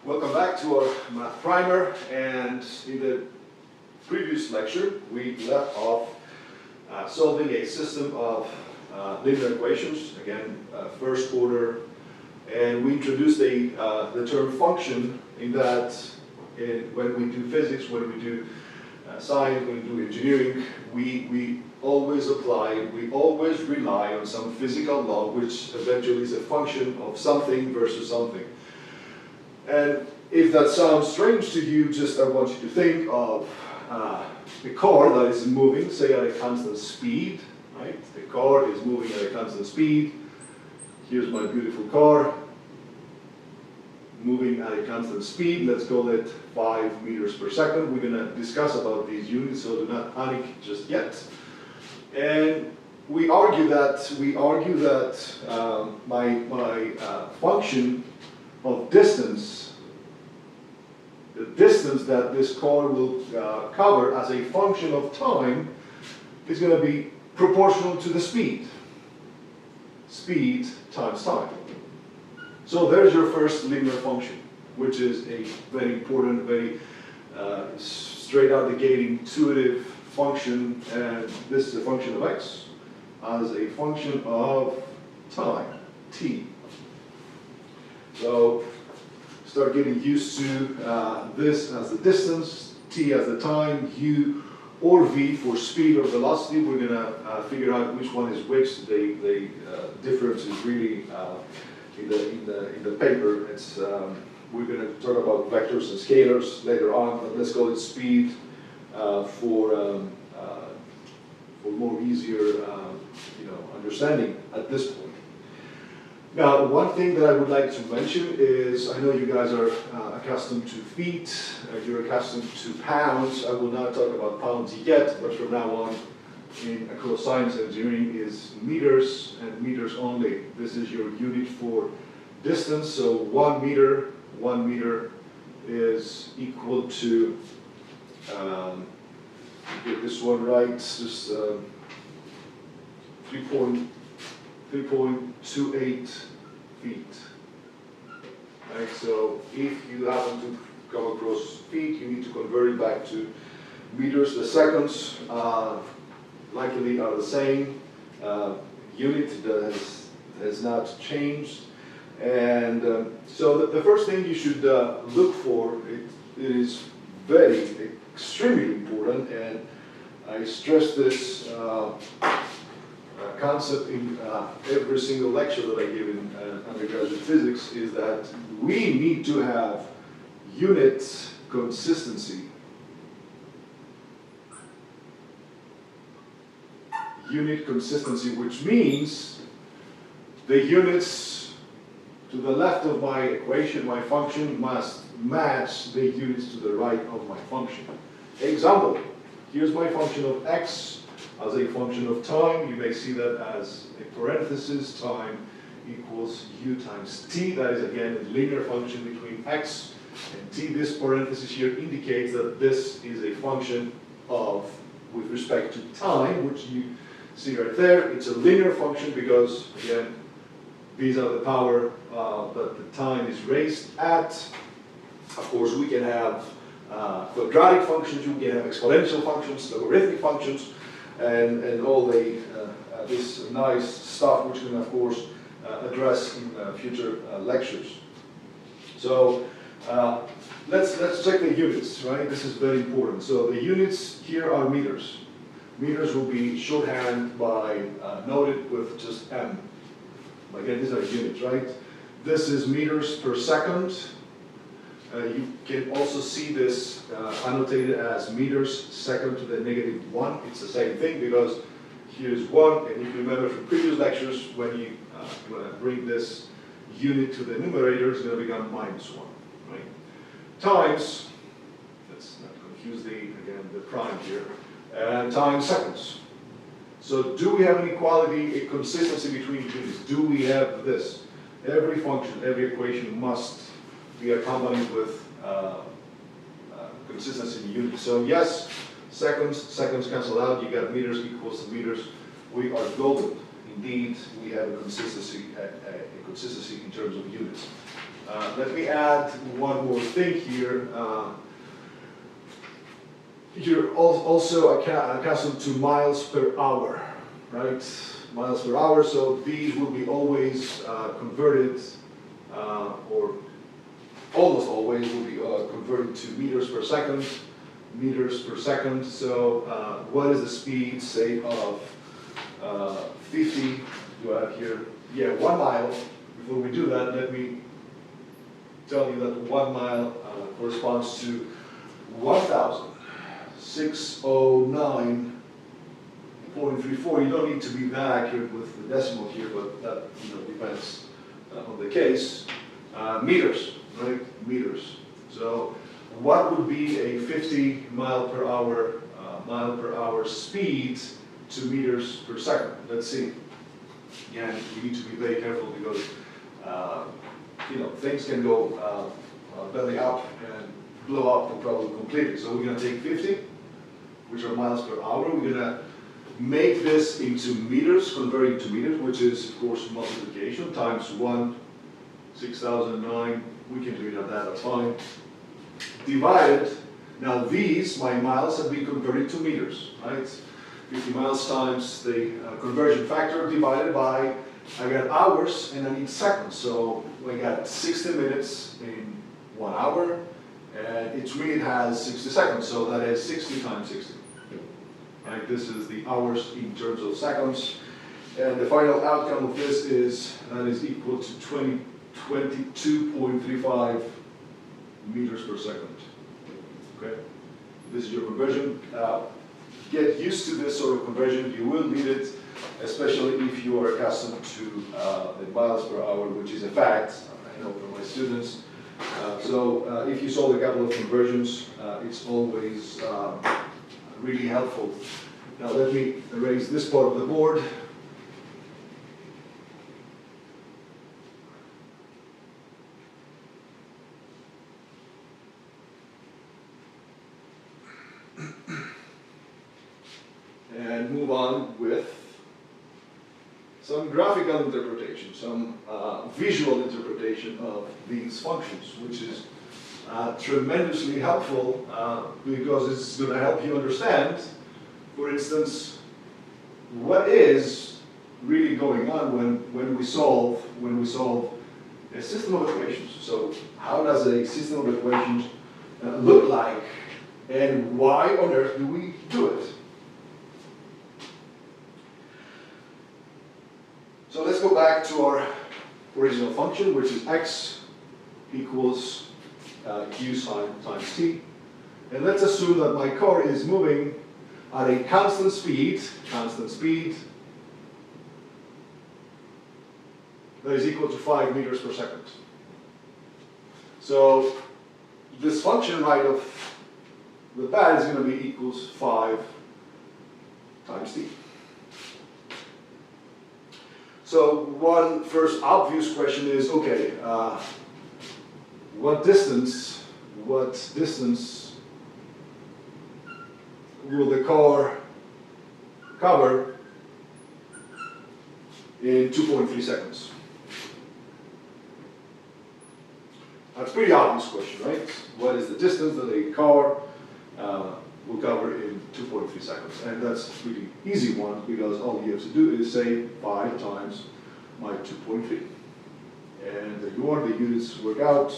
Welcome back to our math primer, and in the previous lecture we left off solving a system of linear equations, again first order, and we introduced the term function in that when we do physics, when we do science, when we do engineering, we always rely on some physical law which eventually is a function of something versus something. And if that sounds strange to you, I want you to think of a car that is moving, say at a constant speed, right? The car is moving at a constant speed. Here's my beautiful car, moving at a constant speed. Let's call it 5 meters per second. We're going to discuss about these units, so do not panic just yet. And we argue that my function of distance, the distance that this car will cover as a function of time, is going to be proportional to the speed. Speed times time. So there's your first linear function, which is a very important, very straight out the gate intuitive function, and this is a function of x as a function of time, t. So start getting used to this as the distance, t as the time, u or v for speed or velocity. We're going to figure out which one is which. The difference is really in the paper. It's we're going to talk about vectors and scalars later on, but let's call it speed for more easier understanding at this point. Now, one thing that I would like to mention is, I know you guys are accustomed to feet, you're accustomed to pounds. I will not talk about pounds yet, but from now on, across science and engineering, is meters and meters only. This is your unit for distance. So 1 meter is equal to, get this one right, just 3.28 feet. Right, so if you happen to come across feet, you need to convert it back to meters. The seconds likely are the same. Unit that has not changed. And so the first thing you should look for, it is extremely important, and I stress this concept in every single lecture that I give in undergraduate physics, is that we need to have unit consistency. Unit consistency, which means the units to the left of my equation, my function, must match the units to the right of my function. Example, here's my function of x as a function of time. You may see that as a parenthesis, time equals u times t. That is again a linear function between x and t. This parenthesis here indicates that this is a function of, with respect to time, which you see right there. It's a linear function because, again, these are the power that the time is raised at. Of course, we can have quadratic functions, you can have exponential functions, logarithmic functions, and all this nice stuff, which we can, of course, address in future lectures. So let's check the units, right? This is very important. So the units here are meters. Meters will be shorthand by noted with just m. Again, these are units, right? This is meters per second. You can also see this annotated as meters second to the -1. It's the same thing because here's 1, and if you remember from previous lectures, when you bring this unit to the numerator, it's going to become -1, right? Times, let's not confuse the prime here, and times seconds. So do we have an equality, a consistency between units? Do we have this? Every function, every equation must be accompanied with consistency in units. So yes, seconds cancel out, you got meters equals to meters. We are golden. Indeed, we have a consistency in terms of units. Let me add one more thing here. You're also accustomed to miles per hour, right? Miles per hour, so these will be always converted, or almost always will be converted to meters per second. Meters per second, so what is the speed, say, of 50, do I have here? Yeah, 1 mile. Before we do that, let me tell you that 1 mile corresponds to 1,609.34. You don't need to be that accurate with the decimal here, but that depends on the case. Meters, right? Meters. So what would be a 50 mile per hour speed to meters per second? Let's see. Again, you need to be very careful because things can go belly up and blow up the problem completely. So we're going to take 50, which are miles per hour. We're going to make this into meters, converting to meters, which is, of course, multiplication times 1, 6,009. We can do it at that, that's fine. Divided, now these, my miles, have been converted to meters, right? 50 miles times the conversion factor divided by, I got hours and I need seconds. So we got 60 minutes in 1 hour, and each minute has 60 seconds, so that is 60 times 60. Right? This is the hours in terms of seconds. And the final outcome of this is, that is equal to 22.35 meters per second. Okay? This is your conversion. Get used to this sort of conversion. You will need it, especially if you are accustomed to the miles per hour, which is a fact. I know from my students. So if you solve a couple of conversions, it's always really helpful. Now let me erase this part of the board. And move on with some graphical interpretation, some visual interpretation of these functions, which is tremendously helpful because it's going to help you understand, for instance, what is really going on when we solve a system of equations. So how does a system of equations look like, and why on earth do we do it? So let's go back to our original function, which is x equals q sine times t. And let's assume that my car is moving at a constant speed that is equal to 5 meters per second. So this function right off the bat is going to be equals 5 times t. So one first obvious question is, okay, what distance will the car cover in 2.3 seconds? That's a pretty obvious question, right? What is the distance that a car will cover in 2.3 seconds? And that's a pretty easy one because all you have to do is say 5 times my 2.3. And there you are, the units work out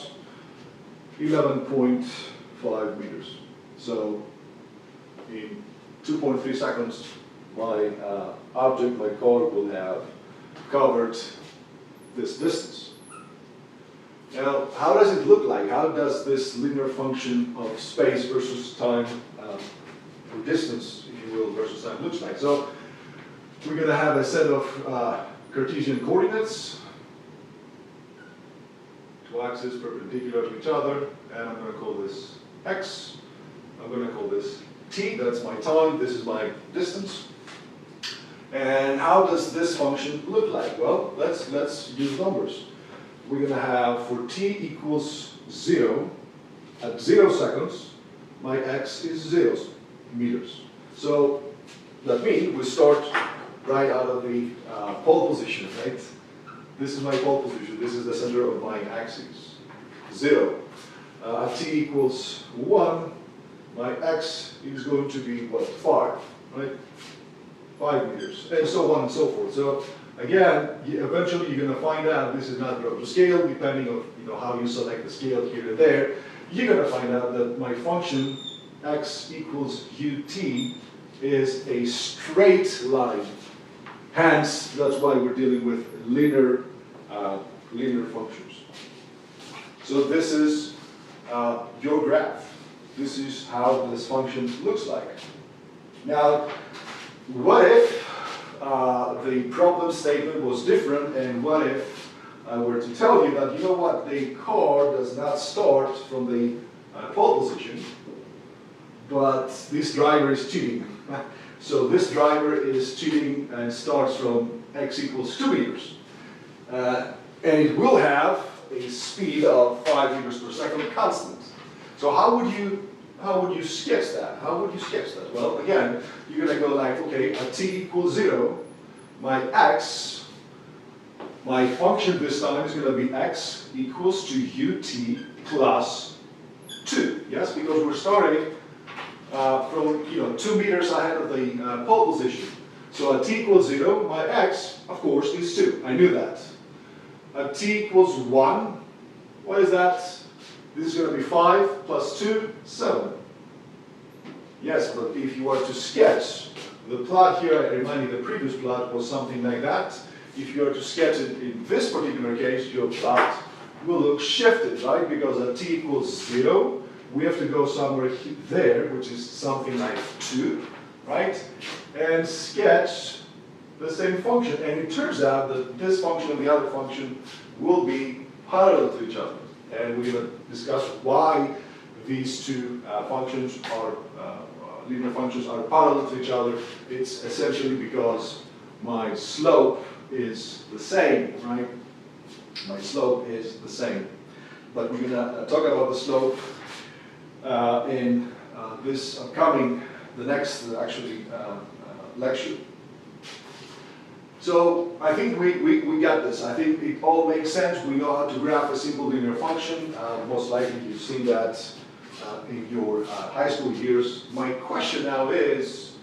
11.5 meters. So in 2.3 seconds, my object, my car, will have covered this distance. Now, how does it look like? How does this linear function of space versus time, or distance, if you will, versus time looks like? So we're going to have a set of Cartesian coordinates, two axes perpendicular to each other, and I'm going to call this x. I'm going to call this t, that's my time, this is my distance. And how does this function look like? Well, let's use numbers. We're going to have, for t equals 0, at 0 seconds, my x is 0 meters. So that means we start right out of the pole position, right? This is my pole position. This is the center of my axis. 0. At t equals 1, my x is going to be what? 5, right? 5 meters, and so on and so forth. So again, eventually you're going to find out, this is not to scale, depending on how you select the scale here and there, you're going to find out that my function x equals ut is a straight line. Hence, that's why we're dealing with linear functions. So this is your graph. This is how this function looks like. Now, what if the problem statement was different, and what if I were to tell you that, you know what, the car does not start from the pole position, but this driver is cheating. So this driver is cheating and starts from x equals 2 meters. And it will have a speed of 5 meters per second constant. So how would you sketch that? How would you sketch that? Well, again, you're going to go like, okay, at t equals 0, my x, my function this time is going to be x equals to ut plus 2. Yes, because we're starting from 2 meters ahead of the pole position. So at t equals 0, my x, of course, is 2. I knew that. At t equals 1, what is that? This is going to be 5 plus 2, 7. Yes, but if you were to sketch the plot here, I remind you the previous plot was something like that. If you were to sketch it in this particular case, your plot will look shifted, right? Because at t equals 0, we have to go somewhere there, which is something like 2, right? And sketch the same function. And it turns out that this function and the other function will be parallel to each other. And we're going to discuss why these two functions are, linear functions are parallel to each other. It's essentially because my slope is the same, right? My slope is the same. But we're going to talk about the slope in this upcoming, the next lecture. So I think we got this. I think it all makes sense. We know how to graph a simple linear function. Most likely you've seen that in your high school years. My question now is,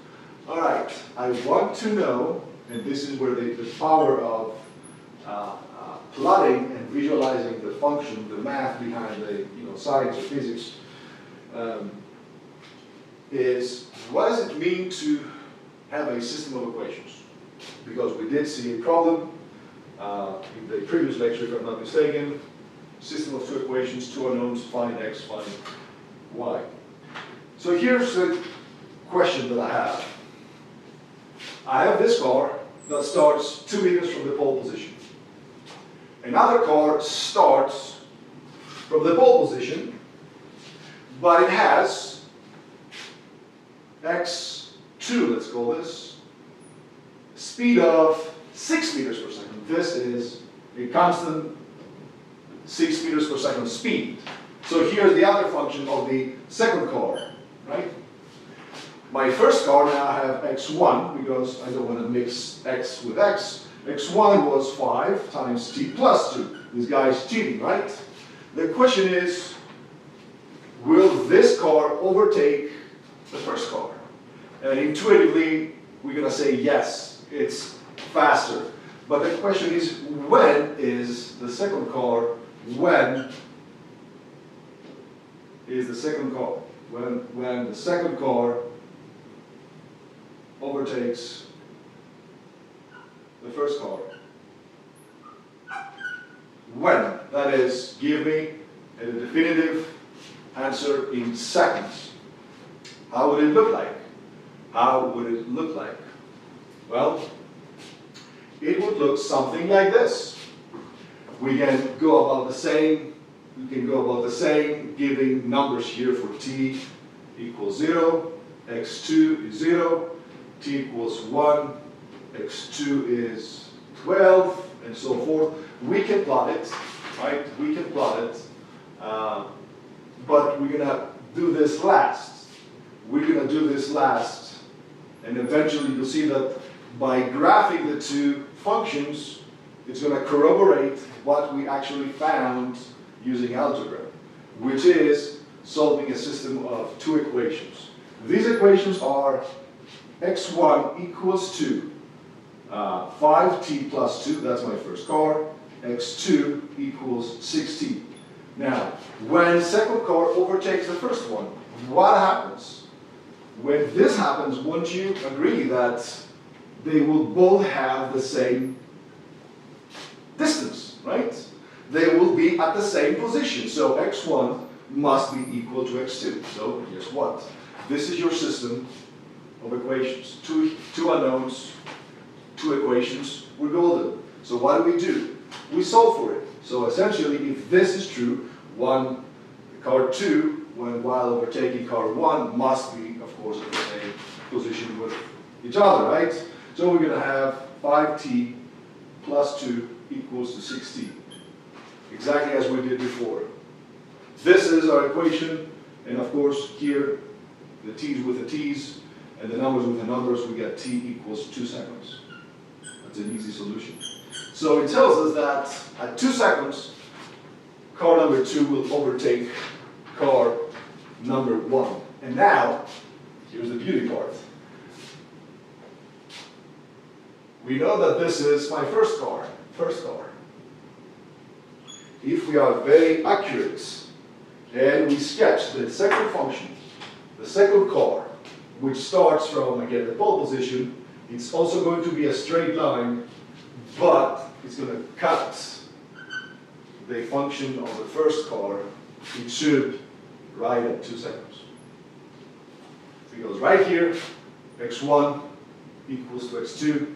all right, I want to know, and this is where the power of plotting and visualizing the function, the math behind the science or physics, is what does it mean to have a system of equations? Because we did see a problem in the previous lecture, if I'm not mistaken. System of two equations, two unknowns, find x, find y. So here's the question that I have. I have this car that starts 2 meters from the pole position. Another car starts from the pole position, but it has x2, let's call this, speed of 6 meters per second. This is a constant 6 meters per second speed. So here's the other function of the second car, right? My first car now I have x1 because I don't want to mix x with x. x1 was 5 times t plus 2. This guy is cheating, right? The question is, will this car overtake the first car? And intuitively, we're going to say yes, it's faster. But the question is, when is the second car, when is the second car? When the second car overtakes the first car. When? That is, give me a definitive answer in seconds. How would it look like? How would it look like? Well, it would look something like this. We can go about the same. We can go about the same, giving numbers here for t equals 0, x2 is 0, t equals 1, x2 is 12, and so forth. We can plot it, right? We can plot it, but we're going to do this last. We're going to do this last, and eventually you'll see that by graphing the two functions, it's going to corroborate what we actually found using algebra, which is solving a system of two equations. These equations are x1 equals to 5t plus 2, that's my first car, x2 equals 6t. Now, when second car overtakes the first one, what happens? When this happens, won't you agree that they will both have the same distance, right? They will be at the same position, so x1 must be equal to x2. So guess what? This is your system of equations. Two unknowns, two equations, we're golden. So what do? We solve for it. So essentially, if this is true, car 2, while overtaking car 1, must be, of course, at the same position with each other, right? So we're going to have 5t plus 2 equals to 6t, exactly as we did before. This is our equation, and of course, here, the t's with the t's, and the numbers with the numbers, we get t equals 2 seconds. That's an easy solution. So it tells us that at 2 seconds, car number 2 will overtake car number 1. And now, here's the beauty part. We know that this is my first car. If we are very accurate and we sketch the second function, the second car, which starts from, again, the pole position, it's also going to be a straight line, but it's going to cut the function of the first car. It should right at 2 seconds. So it goes right here, x1 equals to x2,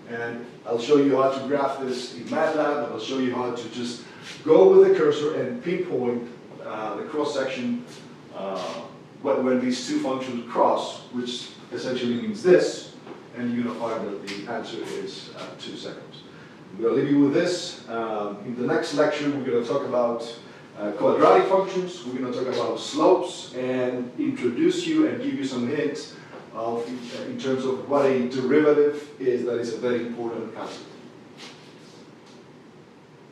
and I'll show you how to graph this in MATLAB, and I'll show you how to just go with the cursor and pinpoint the cross-section when these two functions cross, which essentially means this, and you're going to find that the answer is 2 seconds. I'm going to leave you with this. In the next lecture, we're going to talk about quadratic functions, we're going to talk about slopes, and introduce you and give you some hints in terms of what a derivative is. That is a very important concept.